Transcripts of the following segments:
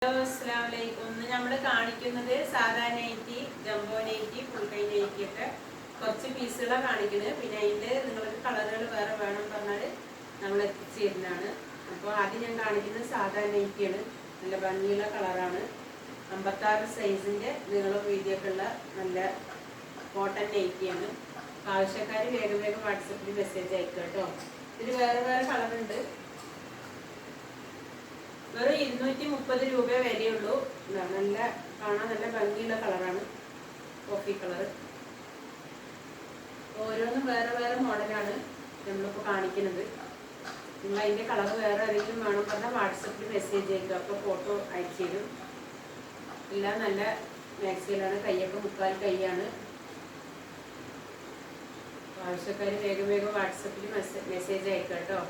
Hello അസ്സലാമലൈക്കും. ഇന്ന് നമ്മൾ കാണിക്കുന്നത് സാധാ നൈറ്റി, ജംബോ നൈറ്റി, ഫുൾ കൈ നൈറ്റി ഒക്കെ കുറച്ച് പീസുകളാണ് കാണിക്കുന്നത്. പിന്നെ അതിൻ്റെ നിങ്ങൾക്ക് കളറുകൾ വേറെ വേണം പറഞ്ഞാൽ നമ്മൾ എത്തിച്ചു തരുന്നതാണ്. അപ്പോൾ ആദ്യം ഞാൻ കാണിക്കുന്നത് സാധാ നൈറ്റിയാണ്. നല്ല ഭംഗിയുള്ള കളറാണ്. 56 സൈസിൻ്റെ നീളം വീതിയൊക്കെ ഉള്ള നല്ല കോട്ടൺ നൈറ്റിയാണ്. ആവശ്യക്കാർ വേഗം വേഗം വാട്സപ്പിൽ മെസ്സേജ് അയക്കുക കേട്ടോ. ഇതിൽ വേറെ വേറെ കളറുണ്ട്. വെറും 230 രൂപ വിലയുള്ളൂ. നല്ല കാണാൻ നല്ല ഭംഗിയുള്ള കളറാണ്, കോഫി കളർ. ഓരോന്നും വേറെ വേറെ മോഡലാണ് നമ്മളിപ്പോൾ കാണിക്കുന്നത്. നിങ്ങൾ അതിൻ്റെ കളർ വേറെ ഏതെങ്കിലും വേണം പറഞ്ഞാൽ വാട്സപ്പിൽ മെസ്സേജ് അയക്കുക. അപ്പോൾ ഫോട്ടോ അയച്ചു തരും. എല്ലാം നല്ല മാക്സിയിലാണ്. കൈയൊക്കെ മുക്കാൽ കൈയാണ്. ആവശ്യക്കാർ വേഗം വേഗം വാട്സപ്പിൽ മെസ്സേജ് അയക്കുക കേട്ടോ.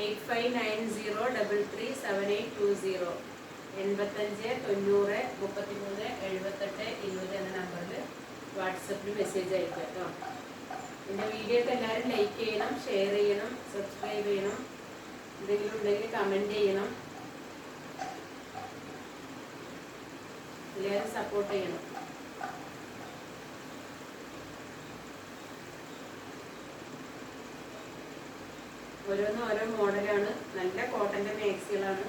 8590337820 85 90 33 78 20 എന്ന നമ്പറിൽ വാട്സപ്പിൽ മെസ്സേജ് അയക്കുക കേട്ടോ. എൻ്റെ വീഡിയോ ഒക്കെ എല്ലാവരും ലൈക്ക് ചെയ്യണം, ഷെയർ ചെയ്യണം, സബ്സ്ക്രൈബ് ചെയ്യണം. എന്തെങ്കിലും ഉണ്ടെങ്കിൽ കമൻറ്റ് ചെയ്യണം. എല്ലാവരും സപ്പോർട്ട് ചെയ്യണം. ഓരോന്നും ഓരോ മോഡലാണ്. നല്ല കോട്ടൻ്റെ മാക്സികളാണ്.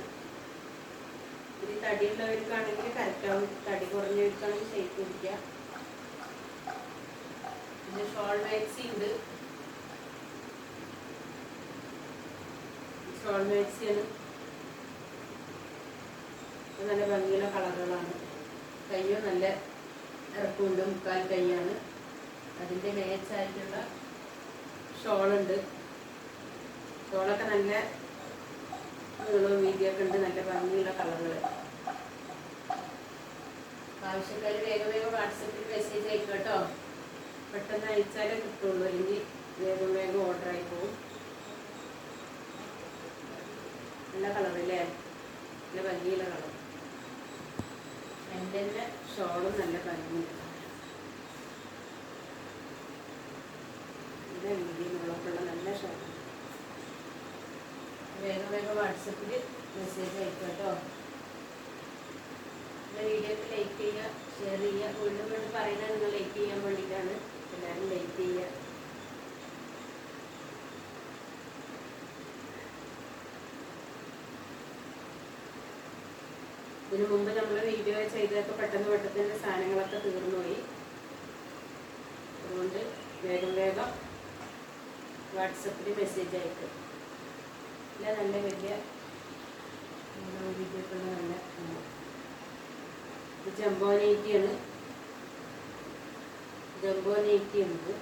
ഇത് തടിയുള്ളവർക്കാണെങ്കിൽ കറക്റ്റാവും, തടി കുറഞ്ഞവർക്കാണെങ്കിൽ ഷേപ്പ് പിടിക്കുക. പിന്നെ ഷോൾ മാക്സി ഉണ്ട്. ഷോൾ മാക്സിയാണ്. നല്ല ഭംഗിയുള്ള കളറുകളാണ്. കയ്യോ നല്ല ഇറക്കമുണ്ട്, മുക്കാൽ കൈയാണ്. അതിൻ്റെ മാച്ചായിട്ടുള്ള ഷോളുണ്ട്. ഷോളൊക്കെ നല്ല നീളവും വീതിയൊക്കെ ഉണ്ട്. നല്ല ഭംഗിയുള്ള കളറുകൾ. ആവശ്യക്കാർ വേഗം വേഗം വാട്സപ്പിൽ മെസ്സേജ് അയക്കുക കേട്ടോ. പെട്ടെന്ന് അയച്ചാലേ കിട്ടുള്ളൂ, അല്ലെങ്കിൽ വേഗം വേഗം ഓർഡർ ആയി പോകും. നല്ല കളറല്ലേ, നല്ല ഭംഗിയുള്ള കളർ. അതിൻ്റെ തന്നെ ഷോളും നല്ല ഭംഗിയുണ്ട്. നല്ല വീതി നീളമൊക്കെയുള്ള നല്ല ഷോൾ. വേഗം വേഗം വാട്സപ്പിൽ മെസ്സേജ് അയക്കുക കേട്ടോ. എൻ്റെ വീഡിയോക്ക് ലൈക്ക് ചെയ്യുക, ഷെയർ ചെയ്യുക. വീണ്ടും വീണ്ടും പറയുന്നത് നിങ്ങൾ ലൈക്ക് ചെയ്യാൻ വേണ്ടിയിട്ടാണ്. എല്ലാവരും ലൈക്ക് ചെയ്യുക. ഇതിനു മുമ്പ് നമ്മൾ വീഡിയോ ചെയ്തതൊക്കെ പെട്ടെന്ന് പെട്ടെന്ന് സാധനങ്ങളൊക്കെ തീർന്നുപോയി. അതുകൊണ്ട് വേഗം വേഗം വാട്സപ്പിൽ മെസ്സേജ് അയക്കുക. നല്ല വലിയ വീഡിയോക്കുള്ള നല്ല ഇത് ജംബോ നൈറ്റിയാണ്. ജംബോ നൈറ്റി ഉണ്ട്.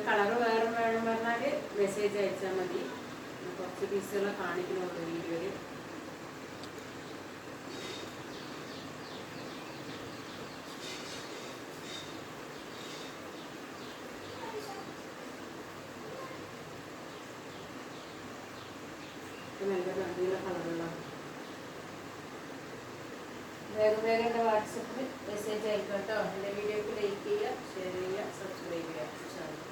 കളർ വേറെ വേണം പറഞ്ഞാൽ മെസ്സേജ് അയച്ചാൽ മതി. കുറച്ച് പീസുകളെ കാണിക്കണുള്ളൂ വീഡിയോയിൽ. നല്ല ഭംഗിയുള്ള കളറുകളാണ്. വേഗം വേഗം എൻ്റെ വാട്സപ്പിൽ മെസ്സേജ് അയക്കാം കേട്ടോ. എൻ്റെ വീഡിയോക്ക് ലൈക്ക് ചെയ്യുക, ഷെയർ ചെയ്യുക, സബ്സ്ക്രൈബ് ചെയ്യുക.